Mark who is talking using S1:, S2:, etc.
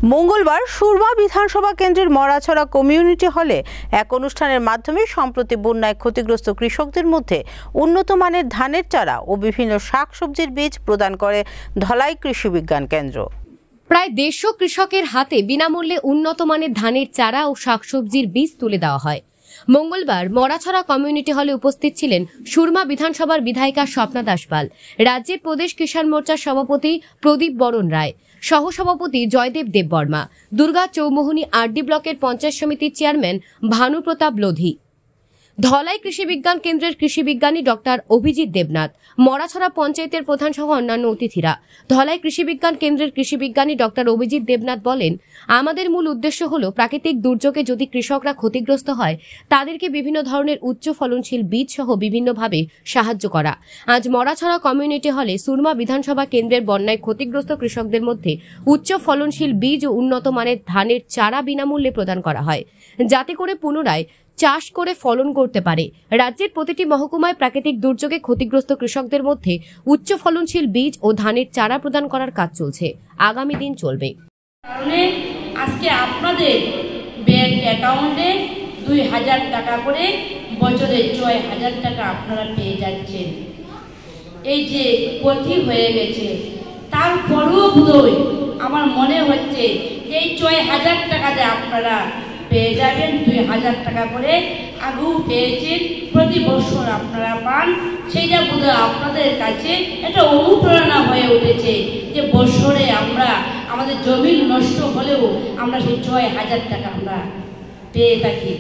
S1: মঙ্গলবার সুরমা বিধানসভা কেন্দ্রের মরাছড়া কমিউনিটি হলে এক অনুষ্ঠানের মাধ্যমে সম্প্রতি বন্যায় ক্ষতিগ্রস্ত কৃষকদের মধ্যে উন্নত মানের ধানের চারা ও বিভিন্ন শাকসবজির বীজ প্রদান করে ধলাই কৃষি বিজ্ঞান কেন্দ্র।
S2: প্রায় 150 কৃষকের হাতে বিনামূল্যে উন্নত মানের ধানের চারা ও শাকসবজির বীজ তুলে দেওয়া হয়। মঙ্গলবার মরাছড়া কমিউনিটি হলে উপস্থিত ছিলেন সুরমা বিধানসভার বিধায়িকা স্বপ্না দাস পাল, রাজ্যের প্রদেশ কিষাণ মোর্চার সভাপতি প্রদীপ বরণ রায়, সহসভাপতি জয়দেব দেববর্মা, দুর্গা চৌমোহনী আরডি ব্লকের পঞ্চায়েত সমিতির চেয়ারম্যান ভানু প্রতাপ লোধি, ধলাই কৃষি বিজ্ঞান কেন্দ্রের কৃষি বিজ্ঞানী ডক্টর অভিজিৎ দেবনাথ, মরাছড়া পঞ্চায়েতের প্রধান সহ অন্যান্য অতিথিরা। ধলাই কৃষি বিজ্ঞান কেন্দ্রের কৃষি বিজ্ঞানী ডক্টর অভিজিৎ দেবনাথ বলেন, আমাদের মূল উদ্দেশ্য হল প্রাকৃতিক দুর্যোগে যদি কৃষকরা ক্ষতিগ্রস্ত হয় তাদেরকে বিভিন্ন ধরনের উচ্চ ফলনশীল বীজ সহ বিভিন্নভাবে সাহায্য করা। আজ মরাছড়া কমিউনিটি হলে সুরমা বিধানসভা কেন্দ্রের বন্যায় ক্ষতিগ্রস্ত কৃষকদের মধ্যে উচ্চ ফলনশীল বীজ ও উন্নত মানের ধানের চারা বিনামূল্যে প্রদান করা হয়, যাতে করে পুনরায় চাষ করে ফলন করতে পারে। রাজ্যের প্রতিটি মহকুমায় প্রাকৃতিক দুর্যোগে ক্ষতিগ্রস্ত কৃষকদের মধ্যে উচ্চ ফলনশীল বীজ ও ধানের চারা প্রদান করার কাজ চলছে, আগামী দিন চলবে।
S3: আজকে আপনাদের ব্যাংক অ্যাকাউন্টে 2000 টাকা করে বছরে 6000 টাকা আপনারা পেয়ে যাচ্ছেন। এই যে ক্ষতি হয়ে গেছে তারপরেও বোধহয় আমার মনে হচ্ছে এই 6000 টাকা যে আপনারা পেয়ে যাবেন, 2000 টাকা করে আগেও পেয়েছেন, প্রতি বছর আপনারা পান, সেইটা বোধহয় আপনাদের কাছে একটা অনুপ্রেরণা হয়ে উঠেছে যে বছরে আমরা আমাদের জমি নষ্ট হলেও আমরা সেই 6000 টাকা আমরা পেয়ে থাকি।